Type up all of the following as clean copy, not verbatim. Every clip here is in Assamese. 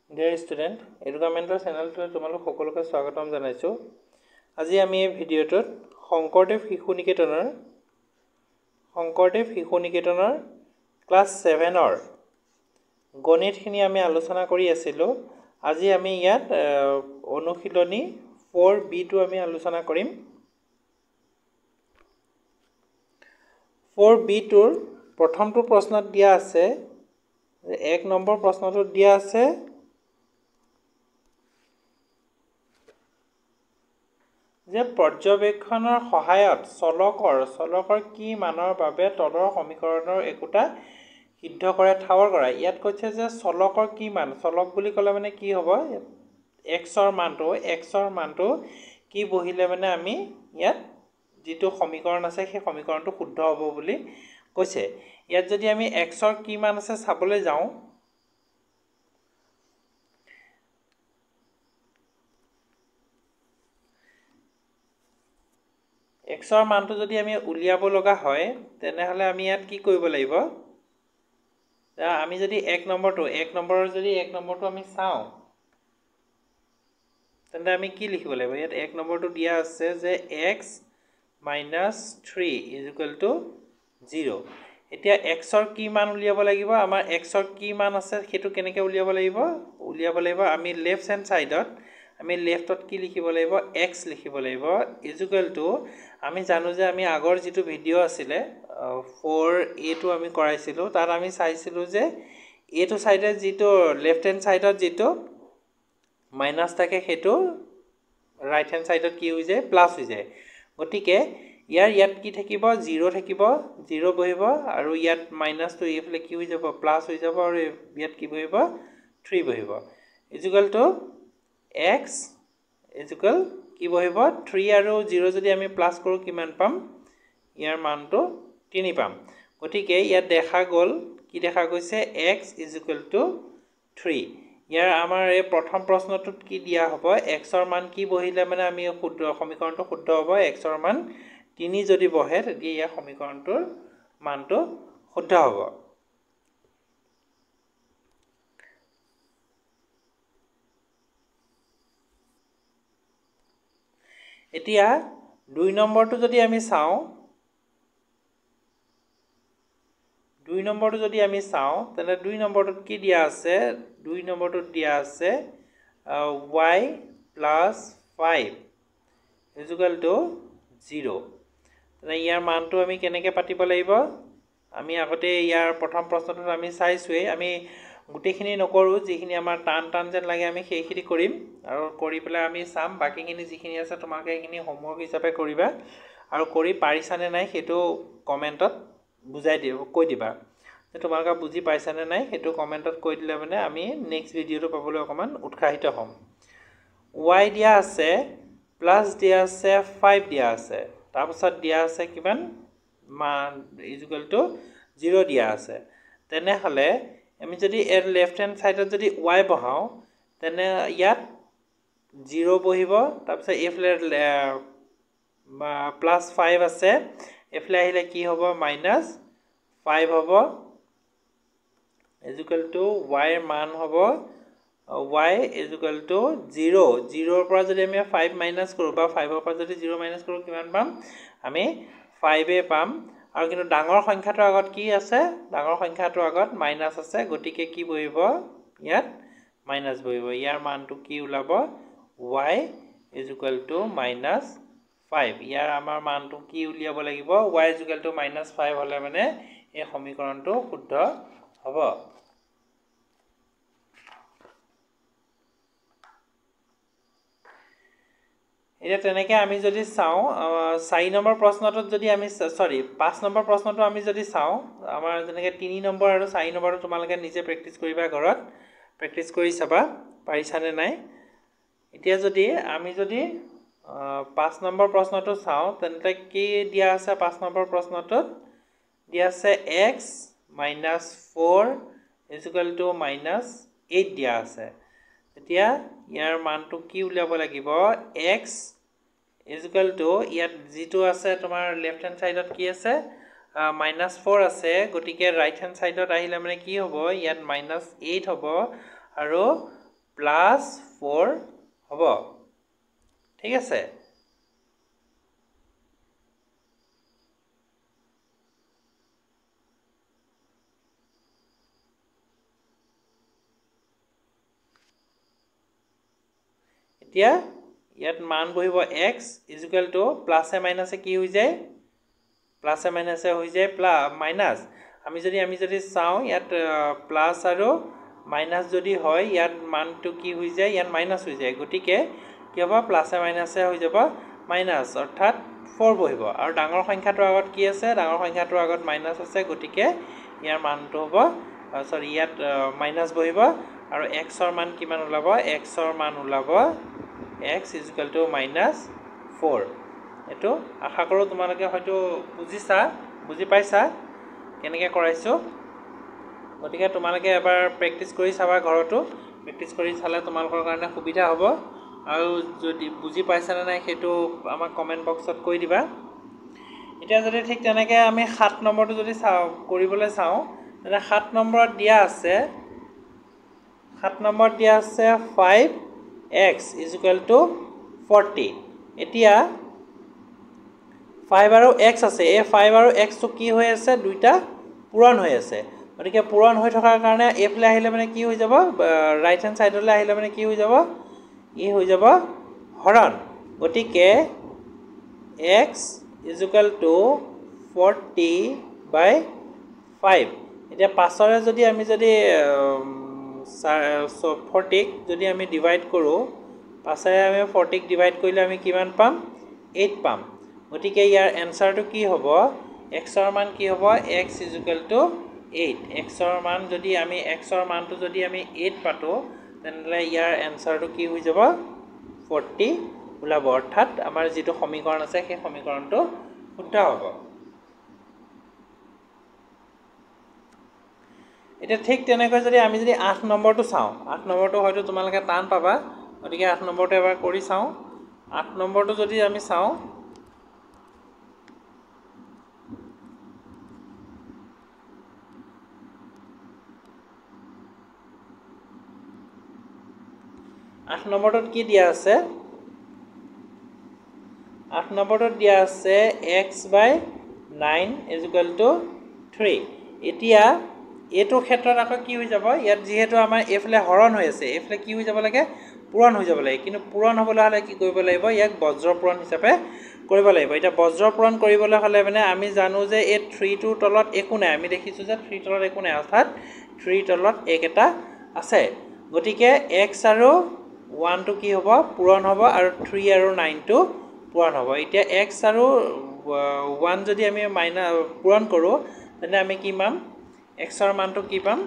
Dear student, Educamentor channel to তোমালোক সকলোকে স্বাগতম জনাইছো। আজি আমি এই ভিডিওটোত শংকৰদেৱ শিশু নিকেতনৰ ক্লাস 7 গণিতখিনি আমি আলোচনা কৰি আছিলো। আজি আমি ইয়াত অনুশীলনী 4B টো আমি আলোচনা কৰিম। 4B টোৰ প্ৰথমটো প্ৰশ্নত দিয়া আছে 1 নম্বৰ প্ৰশ্নটোত দিয়া আছে যে পৰ্যবেক্ষণৰ সহায়ত চলকৰ কি মানৰ বাবে তলৰ সমীকৰণৰ একোটা সিদ্ধ কৰে ঠাৱৰ কৰা। ইয়াত কৈছে যে চলকৰ কি মান, চলক বুলি ক'লে মানে কি হ'ব, x ৰ মানটো কি বহিলে মানে আমি ইয়াত যেটো সমীকৰণ আছে সেই সমীকৰণটো শুদ্ধ হ'ব বুলি কৈছে। ইয়াত যদি আমি x ৰ কি মান আছে চাবলৈ যাওঁ, x ৰ মানটো যদি আমি উলিয়াব লগা হয় তেনেহলে আমি ইয়াত কি কৰিব লাগিব, আমি যদি 1 নম্বৰটো আমি চাওঁ তেন্তে আমি কি লিখিব লাগিব। ইয়াত 1 নম্বৰটো দিয়া আছে যে x - 3 = 0। এতিয়া x ৰ কি মান উলিয়াব লাগিব। আমাৰ x ৰ কি মান আছে সেইটো কেনেকৈ উলিয়াব লাগিব আমি লেফট হ্যান্ড সাইডত আমি লেফটত কি লিখিব লাগিব, x লিখিব লাগিব আমি জানো যে আমি আগৰ যেটো ভিডিও আছিলে 4a টো আমি কৰাইছিলো, তাত আমি চাইছিলো যে এটো সাইডে যেটো লেফট হ্যান্ড সাইডত যেটো মাইনাস থাকে হেতু রাইট হ্যান্ড সাইডত কি হৈ যায়, প্লাস হৈ যায়। গতিকে ইয়াত কি থাকিব, 0 থাকিব, 0 বহিব আৰু ইয়াত মাইনাস টো এইফালে কি হৈ যাব, প্লাস হৈ যাব আৰু ইয়াত কি বহিব, 3 বহিব x কি বহিব 3 আৰু 0 যদি আমি প্লাস কৰো কিমান পাম, ইয়াৰ মানটো 3 পাম। গতিকে ইয়াত দেখা গল কি দেখা গৈছে x = 3। ইয়াৰ আমাৰ এই প্ৰথম প্ৰশ্নটোত কি দিয়া হ'ব, x ৰ মান কি বহিলে মানে আমি শুদ্ধ সমীকৰণটো শুদ্ধ হ'ব, x ৰ মান 3 যদি বহে তেতিয়া ইয়াৰ সমীকৰণটোৰ মানটো শুদ্ধ হ'ব। এতিয়া 2 নম্বৰটো যদি আমি চাওঁ, তেনে 2 নম্বৰটোত কি দিয়া আছে, 2 নম্বৰটোত দিয়া আছে y + 5 = 0। তেনে ইয়াৰ মানটো আমি কেনেকৈ পাতিব লাগিব, আমি আগতে ইয়াৰ প্ৰথম প্ৰশ্নটোত আমি চাইছোৱে, আমি গোটেইখিনি নকৰো, যিখিনি আমাৰ টান যেন লাগে আমি সেইখিনি কৰিম আৰু কৰি পেলাই আমি চাম বাকিখিনি যিখিনি আছে তোমালোকে এইখিনি হোমৱৰ্ক হিচাপে কৰিবা আৰু কৰি পাৰিছানে নাই সেইটো কমেন্টত বুজাই দিও, কৈ দিবা যে তোমালোকে বুজি পাইছানে নাই, সেইটো কমেন্টত কৈ দিলে মানে আমি নেক্সট ভিডিওটো পাবলৈ অকমান উৎসাহিত হ'ম। y দিয়া আছে প্লাস দিয়া আছে 5 দিয়া আছে, তাৰপিছত দিয়া আছে কিমান মান = 0 দিয়া আছে। তেনেহলে আমি যদি এর লেফট হ্যান্ড সাইডত যদি y বহাও তেনে ইয়াত 0 বহিব, তাৰপিছত এইফালে প্লাস 5 আছে, এইফালে আহিলে কি হ'ব, -5 হ'ব y ৰ মান হ'ব y = 0। 0 ৰ পৰা যদি আমি 5 মাইনাস কৰো বা 5 ৰ পৰা যদি 0 মাইনাস কৰো কিমান পাম, আমি 5 পাম। আৰু কিন্তু ডাঙৰ সংখ্যাটোৰ আগত কি আছে, ডাঙৰ সংখ্যাটোৰ আগত মাইনাস আছে, গতিকে কি বহিব, ইয়াত মাইনাস বহিব। ইয়াৰ মানটো কি ওলাব, y = -5। ইয়াৰ আমাৰ মানটো কি উলিয়াব লাগিব, y = -5 হলে মানে এই সমীকৰণটো শুদ্ধ হ'ব। এতিয়া তেনেকে আমি যদি চাওঁ 4 নম্বৰ প্ৰশ্নটোত যদি আমি 5 নম্বৰ প্ৰশ্নটো আমি যদি চাওঁ, আমাৰ যেনেকে 3 নম্বৰ আৰু 4 নম্বৰটো তোমালোকে নিজে প্ৰেক্টিস কৰিবা, ঘৰত প্ৰেক্টিস কৰি চাবা পাৰিছানে নাই। এতিয়া যদি আমি 5 নম্বৰ প্ৰশ্নটো চাওঁ তেন্তে কি দিয়া আছে, 5 নম্বৰ প্ৰশ্নটোত দিয়া আছে x - 4 = -8 দিয়া আছে। এতিয়া ইয়াৰ মানটো কি উলিয়াব লাগিব, x ইয়াত যেটো আছে তোমাৰ লেফট হ্যান্ড সাইডত কি আছে, -4 আছে, গতিকে রাইট হ্যান্ড সাইডত আহিলে মানে কি হ'ব, ইয়াত -8 হ'ব আৰু +4 হ'ব ঠিক আছে এতিয়া ইয়াত মান বহিব x প্লাসে মাইনাসে কি হৈ যায় প্লাসে মাইনাসে হৈ যায় মাইনাস আমি যদি চাও ইয়াত প্লাস আৰু মাইনাস যদি হয় ইয়াত মানটো কি হৈ যায় ইয়াত মাইনাস হৈ যায় গটিকে কি হ'ব প্লাসে মাইনাসে হৈ যাব মাইনাস অৰ্থাৎ 4 বহিব আৰু ডাঙৰ সংখ্যাটোৰ আগত কি আছে ডাঙৰ সংখ্যাটোৰ আগত মাইনাস আছে গটিকে ইয়াৰ মানটো হ'ব সৰি ইয়াত মাইনাস বহিব আৰু x ৰ মান কিমান ওলাব x ৰ মান ওলাব x -4 এটো আশা কৰো তোমালোকে হয়তো বুজি পাইছা কেনেকৈ কৰাইছো গতিকে তোমালোকে এবাৰ প্ৰেক্টিস কৰি চাবা ঘৰটো প্ৰেক্টিস কৰি চালে তোমালোকৰ কাৰণে সুবিধা হ'ব আৰু যদি বুজি পাইছা না নাই হেতু আমাক কমেন্ট বক্সত কৈ দিবা এতিয়া যদি ঠিক তেনেকৈ আমি 7 নম্বৰটো যদি কৰিবলৈ চাও তেনে 7 নম্বৰত দিয়া আছে 5x = 40 এতিয়া 5 আৰু x আছে এই 5 আৰু x তো কি হৈ আছে দুইটা পূৰণ হৈ আছে গতিকে পূৰণ হৈ থকাৰ কাৰণে এফলে আহিলে মানে কি হৈ যাব ৰাইট হ্যান্ড সাইডলৈ আহিলে মানে কি হৈ যাব ই হৈ যাব হৰণ গতিকে x = 40/5 এতিয়া পাছৰে যদি আমি 40 যদি আমি ডিভাইড কৰো পাছৰে আমি 40 ডিভাইড কৰিলে আমি কিমান পাম 8 পাম গতিকে ইয়াৰ এনসাৰটো কি হ'ব x ৰ মান কি হ'ব x = 8 x ৰ মান যদি আমি x ৰ মানটো যদি আমি 8 পাতো তেনলে ইয়াৰ এনসাৰটো কি হৈ যাব 40 ওলাব অৰ্থাৎ আমাৰ যেটো সমীকৰণ আছে সেই সমীকৰণটো শুদ্ধ হ'ব এটা ঠিক তেনেকৈ যদি আমি 8 নম্বৰটো চাও 8 নম্বৰটো হয়তো তোমালোকে টান পাবা গতিকে 8 নম্বৰটো এবাৰ কৰি চাও 8 নম্বৰটো যদি আমি চাও 8 নম্বৰটোত কি দিয়া আছে 8 নম্বৰটোত দিয়া আছে x/9 = 3 এতিয়া এটো ক্ষেত্ৰত আকৌ কি হৈ যাব ইয়াত যেহেতু আমাৰ এফলে হৰণ হৈ আছে এফলে কি হৈ যাব লাগে পূৰণ হৈ যাব লাগে কিন্তু পূৰণ হ'বলৈ হলে কি কৰিব লাগিব ইয়াক বজ্ৰ পূৰণ হিচাপে কৰিব লাগিব এটা বজ্ৰ পূৰণ কৰিবলৈ হলে মানে আমি জানো যে এই 3 টোৰ তলত একো নাই আমি দেখিছো যে 3 তলত একো নাই অৰ্থাৎ 3 তলত এক এটা আছে গতিকে x আৰু 1 টো কি হ'ব পূৰণ হ'ব আৰু 3 আৰু 9 টো পূৰণ হ'ব এতিয়া x আৰু 1 যদি আমি পূৰণ কৰো তেনে আমি কি পাম x ৰ মানটো কি পাম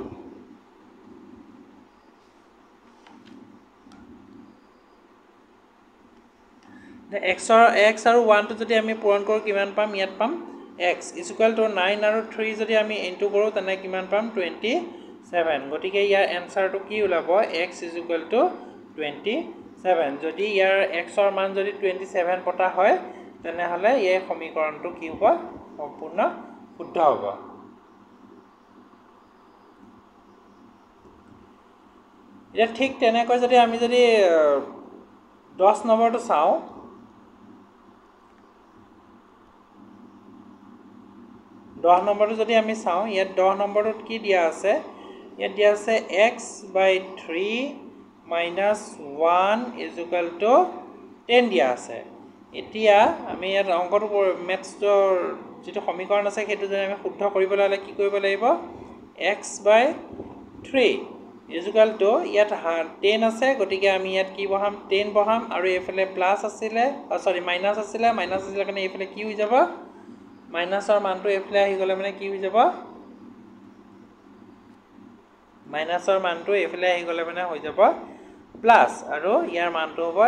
x আৰু 1 টো যদি আমি পূৰণ কৰো কিমান পাম ইয়াত পাম x = 9 আৰু 3 যদি আমি ইনটু কৰো তেনে কিমান পাম 27 গতিকে ইয়াৰ এনসাৰটো কি ওলাব x = 27 যদি ইয়াৰ x ৰ মান যদি 27 পতা হয় তেনে হলে এই সমীকৰণটো কি হ'ব সম্পূৰ্ণ শুদ্ধ হ'ব এটা ঠিক তেনেকৈ যদি আমি 10 নম্বৰটো চাও 10 নম্বৰটো যদি আমি চাও ইয়াত 10 নম্বৰটোত কি দিয়া আছে ইয়াত দিয়া আছে x/3 - 1 = 10 দিয়া আছে এতিয়া আমি ইয়াত অংকটো মেথছৰ যেটো সমীকৰণ আছে সেইটো যদি আমি শুদ্ধ কৰিবলৈ হলে কি কৰিব লাগিব x/3 = ইয়াত 10 আছে গতিকে আমি ইয়াত কি বহাম 10 বহাম আৰু এফালে প্লাস আছিলে মাইনাস আছিলে কাৰণে এফালে কি হৈ যাব মাইনাসৰ মানটো এফালে আহি গলে মানে কি হৈ যাব মাইনাসৰ মানটো এফালে আহি গলে মানে হৈ যাব প্লাস আৰু ইয়াৰ মানটো হ'ব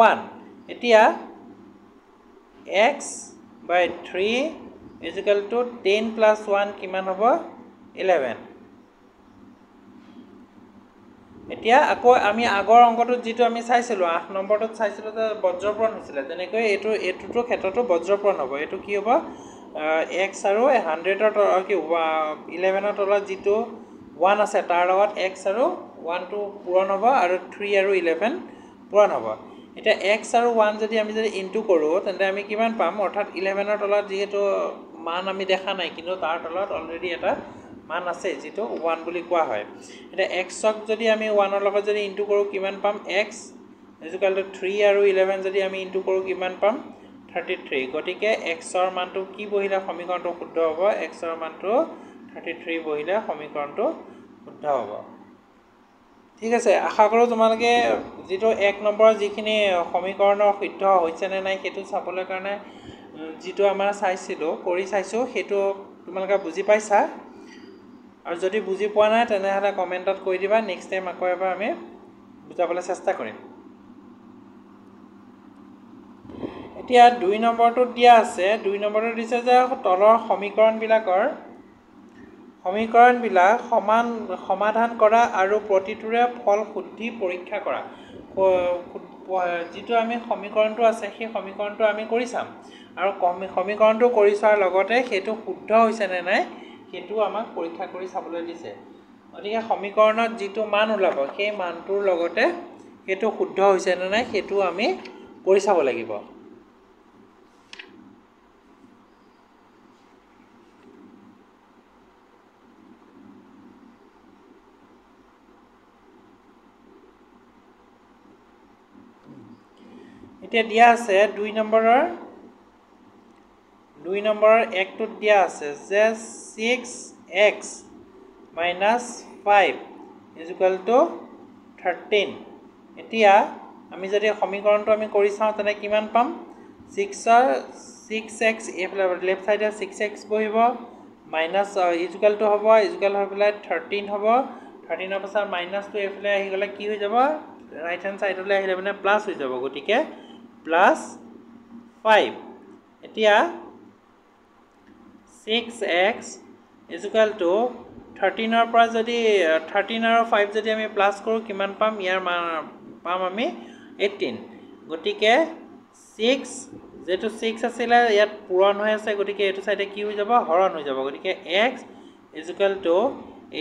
+1 এতিয়া x/3 = 10 + 1 কিমান হ'ব 11 এতিয়া আকৌ আমি আগৰ অংকটো যেটো আমি চাইছিলো 8 নম্বৰটোত চাইছিলো যে বজ্ৰপূৰণ হৈছিল তেনেকৈ এটোটো ক্ষেত্ৰটো বজ্ৰপূৰণ হ'ব এটো কি হ'ব x আৰু 100 ৰ কি 11 ৰ তলত যেটো 1 আছে তাৰ লগত x আৰু 1 টো পূৰণ হ'ব আৰু 3 আৰু 11 পূৰণ হ'ব এটা x আৰু 1 যদি আমি যদি ইনটু কৰো তেন্তে আমি কিমান পাম অৰ্থাৎ 11 ৰ তলত যেহেতু মান আমি দেখা নাই কিন্তু তাৰ তলত অলৰেডি এটা মান আছে যেটো 1 বুলি কোৱা হয় এটা x ক যদি আমি 1 ৰ লগত যদি ইনটু কৰো কিমান পাম x ইকুৱেল টু 3 আৰু 11 যদি আমি ইনটু কৰো কিমান পাম 33 গতিকে x ৰ মানটো কি বহিলে সমীকৰণটো শুদ্ধ হ'ব x ৰ মানটো 33 বহিলে সমীকৰণটো শুদ্ধ হ'ব ঠিক আছে আশা কৰো তোমালোকে যেটো 1 নম্বৰ যিখিনি সমীকৰণৰ শুদ্ধ হৈছে নে নাই হেতু চাবলৈ কাৰণে যেটো আমাৰ চাইছিলো কৰি চাইছো হেতু তোমালোকে বুজি পাইছা আৰু যদি বুজি পোৱা নাই তেনেহলে কমেন্টত কৈ দিবা নেক্সট টাইম আকৌ এবাৰ আমি বুজাবলৈ চেষ্টা কৰিম এতিয়া 2 নম্বৰটো দিয়া আছে 2 নম্বৰটো দিছে যে তলৰ সমীকৰণবিলাক সমাধান কৰা আৰু প্ৰতিটোৰে ফল শুদ্ধি পৰীক্ষা কৰা যেটো আমি সমীকৰণটো আছে সেই সমীকৰণটো আমি কৰি চাম আৰু সমীকৰণটো কৰি চোৱাৰ লগতে হেতু শুদ্ধ হৈছে নে নাই হেতু আমাক পৰীক্ষা কৰি চাবলৈ দিছে গতিকে সমীকৰণত যেটো মান ওলাব সেই মানটোৰ লগতে হেতু শুদ্ধ হৈছে নে নাই হেতু আমি কৰি চাব লাগিব এতিয়া দিয়া আছে 2 নম্বৰৰ 1টোত দিয়া আছে যে 6x - 5 = 13 এতিয়া আমি যদি সমীকৰণটো আমি কৰি চাও তেনে কিমান পাম 6x এফালে লেফট সাইডে 6x বহিব মাইনাস ইকুৱেল টু হ'ব ইকুৱেল হৈ পেলাই 13 হ'ব 13 ৰ পাছত মাইনাসটো এফালে আহি গলে কি হৈ যাব ৰাইট হ্যান্ড সাইডলৈ আহিলে মানে প্লাস হৈ যাব গটিকে প্লাস 5 এতিয়া 6x = 13 ৰ পৰা যদি 13 আৰু 5 যদি আমি প্লাস কৰো কিমান পাম ইয়াৰ পাম আমি 18 গটিকে 6 যেটো 6 আছিল ইয়াত পূৰণ হৈ আছে গটিকে এটো সাইডে কি হৈ যাব হৰণ হৈ যাব গটিকে x =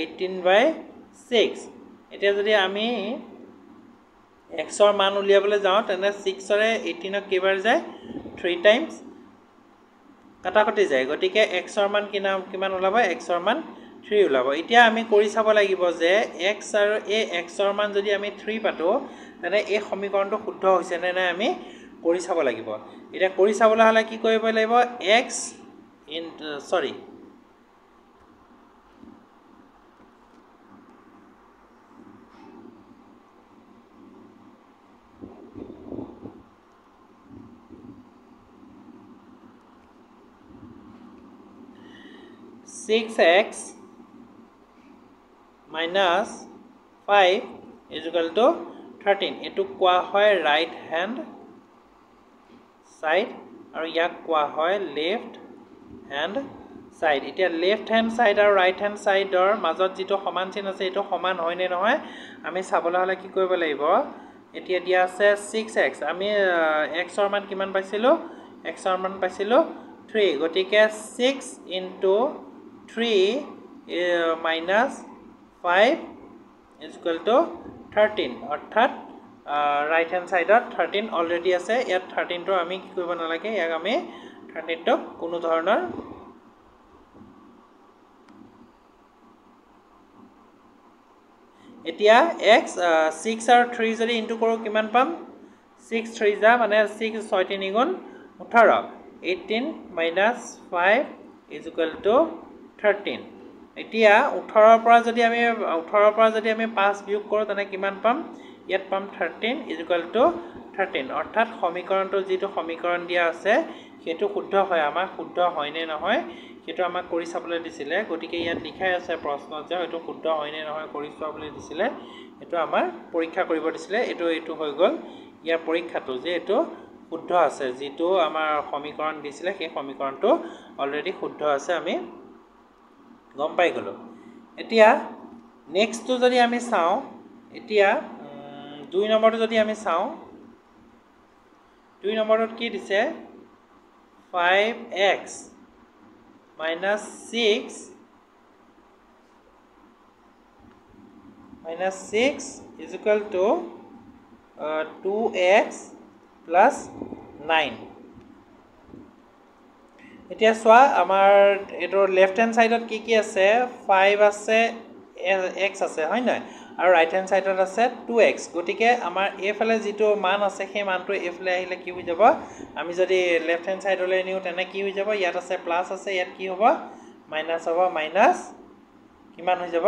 18/6 এতিয়া যদি আমি x ৰ মান উলিয়াবলৈ যাও তেনে 6 ৰে 18 ক কেবাৰ যায় 3 টাইমছ কাটাকটি যায় গটিকে x ৰ মান কিমান ওলাব x ৰ মান 3 ওলাব এতিয়া আমি কৰি চাব লাগিব যে x আৰু x ৰ মান যদি আমি 3 পাতো তেনে এই সমীকৰণটো শুদ্ধ হৈছে নে নাই আমি কৰি চাব লাগিব এটা কৰি চাবলৈ হলে কি কৰিব লাগিব x সৰি (6x - 5 = 13 এটু কোৱা হয় ৰাইট হ্যান্ড সাইড আৰু ইয়াক কোৱা হয় লেফট হ্যান্ড সাইড এতিয়া লেফট হ্যান্ড সাইড আৰু ৰাইট হ্যান্ড সাইডৰ মাজত যেটো সমান চিন আছে এটো সমান হয় নে নহয় আমি চাবলৈ হলে কি কৰিব লাগিব এতিয়া দিয়া আছে 6x আমি x ৰ মান কিমান পাইছিলো x ৰ মান পাইছিলো 3 গটিকে 6 * 3 minus 5 = 13 অৰ্থাৎ ৰাইট হ্যান্ড সাইডত 13 অলৰেডি আছে ইয়াত 13 টো আমি কি কৰিব নালাগে ইয়াক আমি 13 টো কোনো ধৰণৰ এতিয়া x 6 আৰু 3 যদি ইনটু কৰো কিমান পাম 6 3 যা মানে 6 6 3 গুণ 18 18 minus 5 = 13 এতিয়া 18 ৰ পৰা যদি আমি 5 বিয়োগ কৰো তেনে কিমান পাম ইয়াত পাম 13 = 13 অৰ্থাৎ সমীকৰণটো যেটো সমীকৰণ দিয়া আছে হেতু শুদ্ধ হয় আমাৰ শুদ্ধ হয় নে নহয় হেতু আমাক কৰি চাবলৈ দিছিলে গটিকে ইয়াত লিখাই আছে প্ৰশ্নত যে হেতু শুদ্ধ হয় নে নহয় কৰি চাবলৈ দিছিলে হেতু আমাৰ পৰীক্ষা কৰিব দিছিলে এটো হৈ গল ইয়াৰ পৰীক্ষাটো যে এটো শুদ্ধ আছে যেটো আমাৰ সমীকৰণ দিছিলে সেই সমীকৰণটো অলৰেডি শুদ্ধ আছে আমি গম পাই গলো এতিয়া নেক্সট টো যদি আমি চাও এতিয়া 2 নম্বৰটো যদি আমি চাও 2 নম্বৰত কি দিছে 5x - 6 - minus 6 is equal to 2x plus 9. এতিয়া চোৱা আমাৰ এটোৰ লেফট হ্যান্ড সাইডত কি কি আছে 5 আছে x আছে হয় নাই আৰু ৰাইট হ্যান্ড সাইডত আছে 2x গটিকে আমাৰ এফালে যেটো মান আছে সেই মানটো এফালে আহিলে কি হৈ যাব আমি যদি লেফট হ্যান্ড সাইডলৈ নিও তেনে কি হৈ যাব ইয়াত আছে প্লাস আছে ইয়াত কি হ'ব মাইনাস হ'ব মাইনাস কিমান হৈ যাব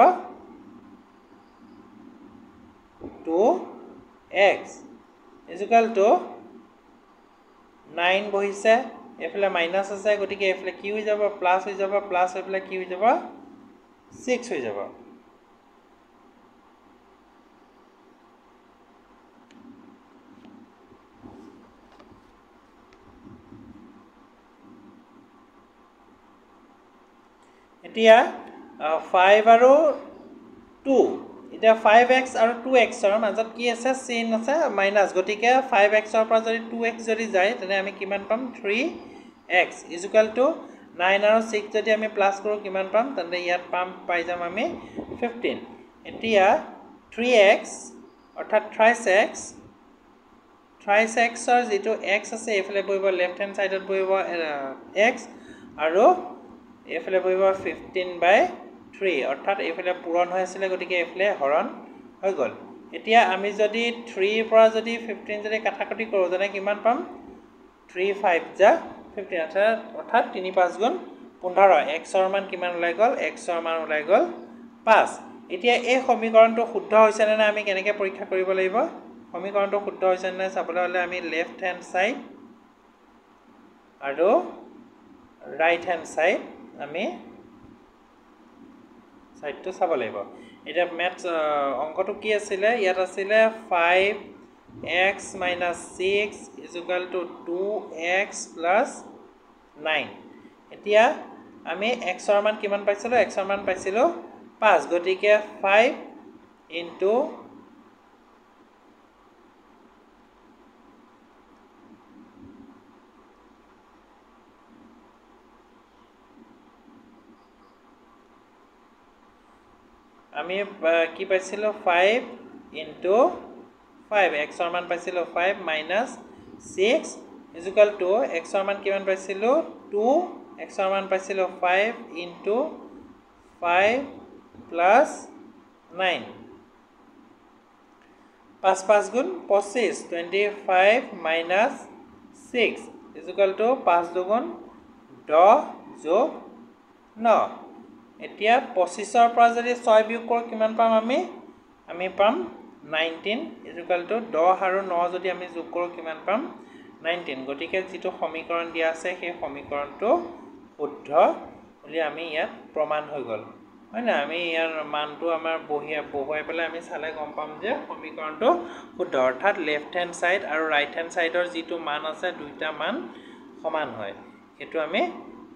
2x is equal to 9 বহিছে এফালে মাইনাস আছে গটিকে এফালে কি হৈ যাব প্লাস হৈ যাব প্লাস এফালে কি হৈ যাব 6 হৈ যাব এতিয়া 5 আৰু 2 এটা 5x আৰু 2x ৰ মাজত কি আছে চিন আছে মাইনাস গটিকে 5x ৰ পৰা যদি 2x যদি যায় তেনে আমি কিমান পাম 3x is equal to 9 আৰু 6 যদি আমি প্লাস কৰো কিমান পাম তেনে ইয়াত পাম পাই যাম আমি 15 এতিয়া 3x অৰ্থাৎ thrice x ৰ যেটো x আছে এফালে বহিব লেফট হ্যান্ড সাইডত বহিব x আৰু এফালে বহিব 15/3 অৰ্থাৎ এফালে পূৰণ হৈ আছিল গটিকে এফালে হৰণ হৈ গল এতিয়া আমি যদি 3 পৰা যদি 15 যদি কাটাকাটি কৰো তেনে কিমান পাম 3 5 যা 15 অৰ্থাৎ 3 5 গুণ 15 x ৰ মান কিমান ওলাই গল x ৰ মান ওলাই গল 5 এতিয়া এই সমীকৰণটো শুদ্ধ হৈছে নে আমি কেনেকৈ পৰীক্ষা কৰিব লাগিব সমীকৰণটো শুদ্ধ হৈছে নে চাবলৈ হলে আমি লেফট হ্যান্ড সাইড আৰু রাইট হ্যান্ড সাইড আমি সাইডটো চাব লাগিব এটা ম্যাথ অঙ্কটো কি আছিল ইয়াত আছিল 5x - 6 is equal to 2x plus 9 এতিয়া আমি x ৰ মান কিমান পাইছিলো x ৰ মান পাইছিলো 5 গটিকে 5 into আমি কি পাইছিলো 5 into 5 x ৰ মান পাইছিলো 5 minus 6 is equal to x ৰ মান কিমান পাইছিলো 2 x ৰ মান পাইছিলো 5 into 5 plus 9 5 5 গুণ 25 25 minus 6 is equal to 5 দুগুণ 10 যোগ 9 এতিয়া 25 ৰ পৰা যদি 6 বিয়োগ কৰো কিমান পাম আমি পাম 19 is equal to 10 আৰু 9 যদি আমি যোগ কৰো কিমান পাম 19 গটিকে যেটো সমীকৰণ দিয়া আছে সেই সমীকৰণটো শুদ্ধ বুলি আমি ইয়াত প্ৰমাণ হৈ গল হয় না আমি ইয়াৰ মানটো আমাৰ বহুৱাই পেলাই আমি চালে গম পাম যে সমীকৰণটো শুদ্ধ অৰ্থাৎ লেফট হ্যান্ড সাইড আৰু ৰাইট হ্যান্ড সাইডৰ যেটো মান আছে দুইটা মান সমান হয় এটো আমি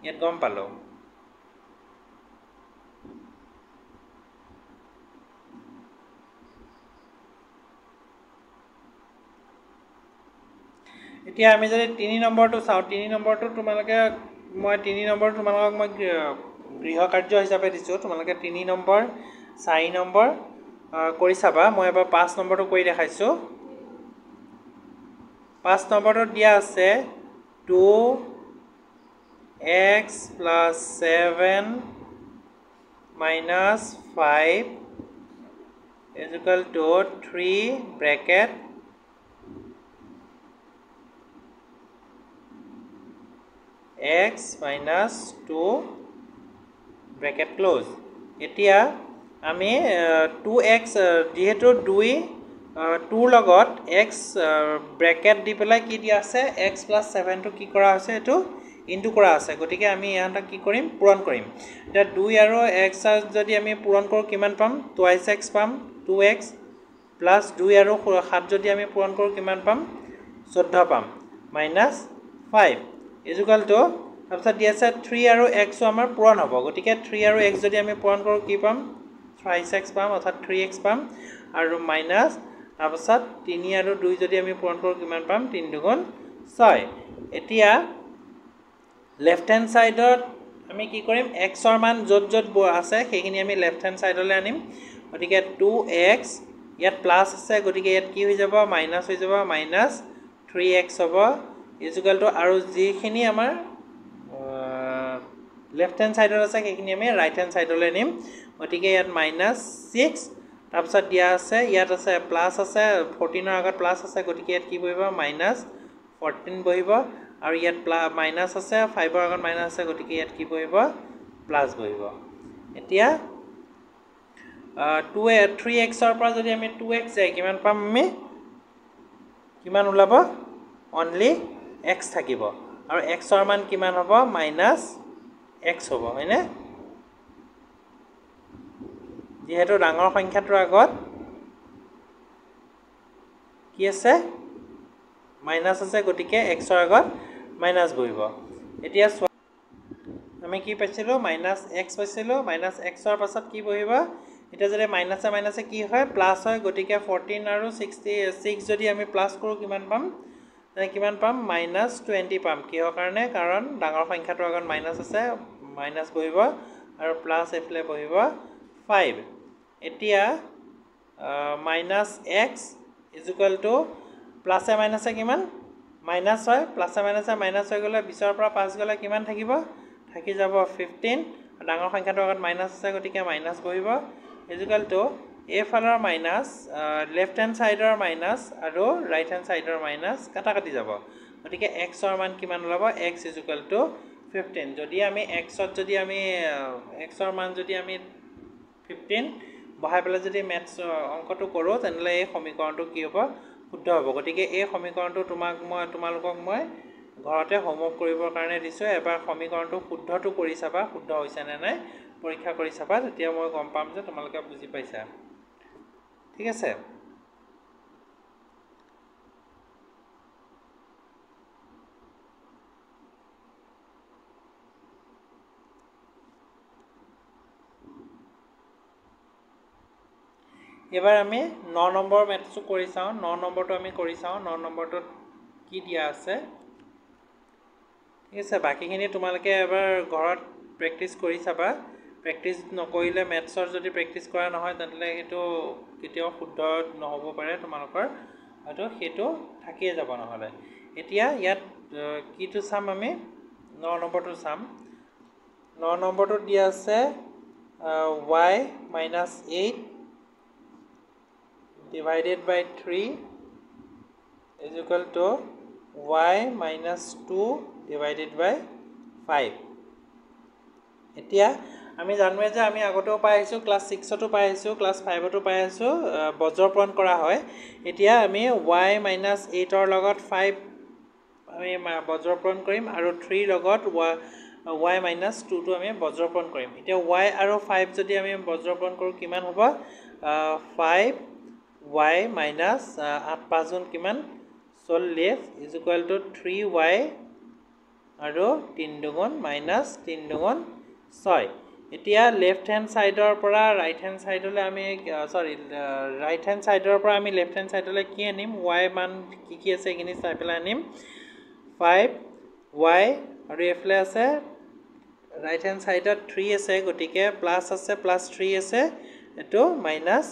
ইয়াত গম পালো এতিয়া আমি যদি 3 নম্বৰটো চাও 3 নম্বৰটো তোমালোকে মই 3 নম্বৰ তোমালোকক মই গৃহ কাৰ্য হিচাপে দিছো তোমালোকে 3 নম্বৰ 4 নম্বৰ কৰি চাবা মই এবাৰ 5 নম্বৰটো কৰি দেখাইছো 5 নম্বৰটো দিয়া আছে 2x plus 7 minus 5 is equal to 3 bracket x minus 2 bracket close এতিয়া আমি 2x যেহেতু 2 লগত x bracket দি পেলাই কি দিয়া আছে x plus 7 টো কি কৰা আছে এটো ইনটু কৰা আছে গটিকে আমি ইয়াটা কি কৰিম পূৰণ কৰিম এটা 2 আৰু x যদি আমি পূৰণ কৰো কিমান পাম twice x পাম 2x plus 2 আৰু 7 যদি আমি পূৰণ কৰো কিমান পাম 14 পাম minus 5 is equal to তাৰপিছত দিয়া আছে 3 আৰু x আমাৰ পূৰণ হ'ব গটিকে 3 আৰু x যদি আমি পূৰণ কৰো কি পাম 3x পাম অৰ্থাৎ 3x পাম আৰু মাইনাস তাৰপিছত 3 আৰু 2 যদি আমি পূৰণ কৰো কিমান পাম 3 দুগুণ 6 এতিয়া লেফট হ্যান্ড সাইডত আমি কি কৰিম x ৰ মান যত যত আছে সেইখিনি আমি লেফট হ্যান্ড সাইডলৈ আনিম গতিকে 2x ইয়াত প্লাস আছে গতিকে ইয়াত কি হৈ যাব মাইনাস হৈ যাব মাইনাস 3x হ'ব ইকুয়াল টু আৰু যিখিনি আমাৰ লেফট হ্যান্ড সাইডত আছে সেইখিনি আমি ৰাইট হ্যান্ড সাইডলৈ নিম গতিকে ইয়াত -6 তাৰপিছত দিয়া আছে ইয়াত আছে প্লাস আছে 14 ৰ আগত প্লাস আছে গতিকে ইয়াত কি বহিব -14 বহিব আৰু ইয়াত মাইনাস আছে 5 ৰ আগত মাইনাস আছে গতিকে ইয়াত কি বহিব প্লাস বহিব এতিয়া 3x ৰ পৰা যদি আমি 2x যায় কিমান পাম আমি কিমান ওলাব অনলি x থাকিব আৰু x ৰ মান কিমান হ'ব -x হ'ব হয়নে যেহেতু ডাঙৰ সংখ্যাটোৰ আগত কি আছে মাইনাস আছে গতিকে x ৰ আগত মাইনাস বহিব এতিয়া আমি কি পাইছিলো -x পাইছিলো -x ৰ পাছত কি বহিব এতিয়া যদি মাইনাসে মাইনাসে কি হয় প্লাস হয় গতিকে 14 আৰু 66 যদি আমি প্লাস কৰো কিমান পাম কিমান পাম -20 পাম কিহৰ কাৰণে কাৰণ ডাঙৰ সংখ্যাটোৰ আগত মাইনাস আছে মাইনাস বহিব আৰু প্লাস এফলে বহিব 5 এতিয়া -x ইকুয়াল টু প্লাসে মাইনাসে কিমান মাইনাস হয় প্লাসে মাইনাসে মাইনাস হৈ গলে 20 ৰ পৰা 5 গলে কিমান থাকিব থাকি যাব 15 ডাঙৰ সংখ্যাটোৰ আগত মাইনাস আছে গতিকে মাইনাস বহিব ইকুয়াল টু a ফালৰ মাইনাস লেফট হ্যান্ড সাইডৰ মাইনাস আৰু ৰাইট হ্যান্ড সাইডৰ মাইনাস কাটা কাটি যাব গতিকে x ৰ মান কিমান ওলাব x ইকুয়াল টু 15 যদি আমি x ত যদি আমি x ৰ মান যদি আমি 15 বহাই পেলাই যদি ম্যাথছ অংকটো কৰো তেনলে এই সমীকৰণটো কি হ'ব শুদ্ধ হ'ব গতিকে এই সমীকৰণটো তোমালোকক মই ঘৰতে হোমৱৰ্ক কৰিবৰ কাৰণে দিছো এবাৰ সমীকৰণটো শুদ্ধটো কৰি চাবা শুদ্ধ হৈছে নে নাই পৰীক্ষা কৰি চাবা তেতিয়া মই গম পাম যে তোমালোকে বুজি পাইছা ঠিক আছে এবাৰ আমি 9 নম্বৰ ম্যাথছটো কৰি চাও 9 নম্বৰটো আমি কৰি চাও 9 নম্বৰটোত কি দিয়া আছে ঠিক আছে বাকিখিনি তোমালোকে এবাৰ ঘৰত প্ৰেক্টিস কৰি চাবা প্ৰেক্টিস নকৰিলে ম্যাথছৰ যদি প্ৰেক্টিস কৰা নহয় তেনলে হেতু কেতিয়াও শুদ্ধ নহব পাৰে তোমালোকৰ হয়তো হেতু থাকিয়ে যাব নহলে এতিয়া ইয়াত কিটো চাম আমি 9 নম্বৰটো চাম 9 নম্বৰটো দিয়া আছে y - 8 divided by 3 is equal to y minus 2 divided by 5 এতিয়া আমি জানোৱে যে আমি আগতেও পাই আছো ক্লাস 6 তো পাই আছো ক্লাস 5 তো পাই আছো বজ্ৰপ্ৰণ কৰা হয় এতিয়া আমি y minus 8 ৰ লগত 5 আমি বজ্ৰপ্ৰণ কৰিম আৰু 3 লগত y minus 2 টো আমি বজ্ৰপ্ৰণ কৰিম এতিয়া y আৰু 5 যদি আমি বজ্ৰপ্ৰণ কৰো কিমান হ'ব 5 y minus 8 5 গুণ কিমান 40 is equal to 3y আৰু 3 দুগুণ minus 3 দুগুণ 6 এতিয়া লেফট হ্যান্ড সাইডৰ পৰা ৰাইট হ্যান্ড সাইডলৈ আমি ৰাইট হ্যান্ড সাইডৰ পৰা আমি লেফট হ্যান্ড সাইডলৈ কি আনিম y মান কি আছে কিনি চাই পেলাই আনিম 5y আৰু এফলে আছে ৰাইট হ্যান্ড সাইডত 3 আছে গতিকে প্লাস আছে প্লাস 3 আছে এটো মাইনাস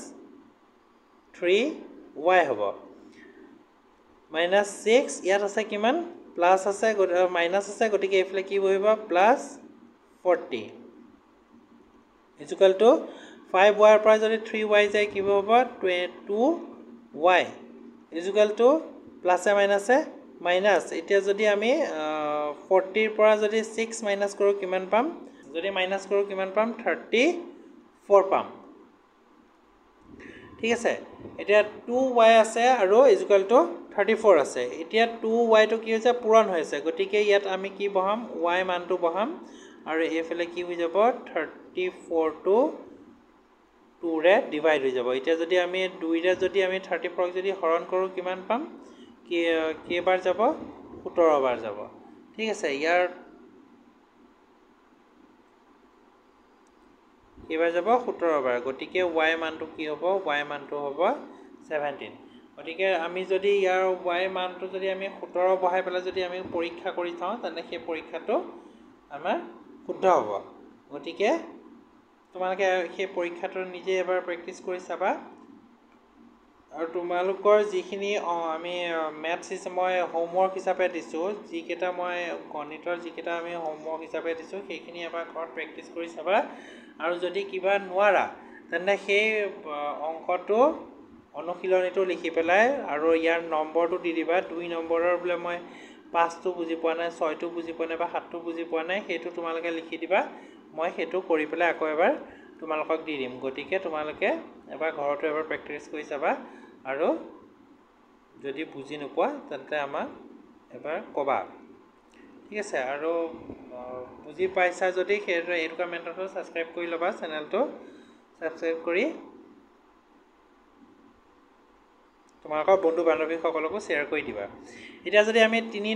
3y হ'ব -6 ইয়াত আছে কিমান প্লাস আছে মাইনাস আছে গতিকে এফলে কি বহিব plus 40 is equal to 5y ৰ পৰা যদি 3y যায় কি হ'ব 2y is equal to plus মাইনাসে মাইনাস এতিয়া যদি আমি 40 ৰ পৰা যদি 6 মাইনাস কৰো কিমান পাম যদি মাইনাস কৰো কিমান পাম 34 পাম ঠিক আছে এতিয়া 2y আছে আৰু is equal to 34 আছে এতিয়া 2y টো কি হৈছে পূৰণ হৈছে গতিকে ইয়াত আমি কি বহাম y মানটো বহাম আৰু এফলে কি হৈ যাব 34 টো 2 ৰে ডিভাইড হৈ যাব এতিয়া যদি আমি 2 ৰে যদি আমি 34 ক যদি হৰণ কৰো কিমান পাম কেবাৰ যাব 17 বাৰ যাব ঠিক আছে ইয়াৰ এবাৰ যাব 17 বাৰ গতিকে y মানটো কি হ'ব y মানটো হ'ব 17 গতিকে আমি যদি ইয়াৰ y মানটো যদি আমি 17 বহাই পেলাই যদি আমি পৰীক্ষা কৰি চাও তেনে সেই পৰীক্ষাটো আমাৰ শুদ্ধ হ'ব গতিকে তোমালোকে সেই পৰীক্ষাটো নিজে এবাৰ প্ৰেক্টিছ কৰি চাবা আৰু তোমালোকৰ যিখিনি আমি মেথছ মই হোমৱৰ্ক হিচাপে দিছোঁ যিকেইটা মই গণিতৰ যিকেইটা আমি হোমৱৰ্ক হিচাপে দিছোঁ সেইখিনি এবাৰ ঘৰত প্ৰেক্টিছ কৰি চাবা আৰু যদি কিবা নোৱাৰা তেন্তে সেই অংকটো অনুশীলনীটো লিখি পেলাই আৰু ইয়াৰ নম্বৰটো দি দিবা 2 নম্বৰৰ বোলে মই 5টো বুজি পোৱা নাই 6টো বুজি পোৱা নাই বা 7টো বুজি পোৱা নাই সেইটো তোমালোকে লিখি দিবা মই সেইটো কৰি পেলাই আকৌ এবাৰ তোমালোকক দি দিম গতিকে তোমালোকে এবাৰ ঘৰতো এবাৰ প্ৰেক্টিছ কৰি চাবা আৰু যদি বুজি নোপোৱা তেন্তে আমাক এবাৰ ক'বা ঠিক আছে আৰু বুজি পাইছা যদি সেইটো এইটো কমেণ্টটো ছাবস্ক্ৰাইব কৰি ল'বা চেনেলটো ছাবস্ক্ৰাইব কৰি তোমালোকৰ বন্ধু বান্ধৱীসকলকো শ্বেয়াৰ কৰি দিবা এতিয়া যদি আমি 3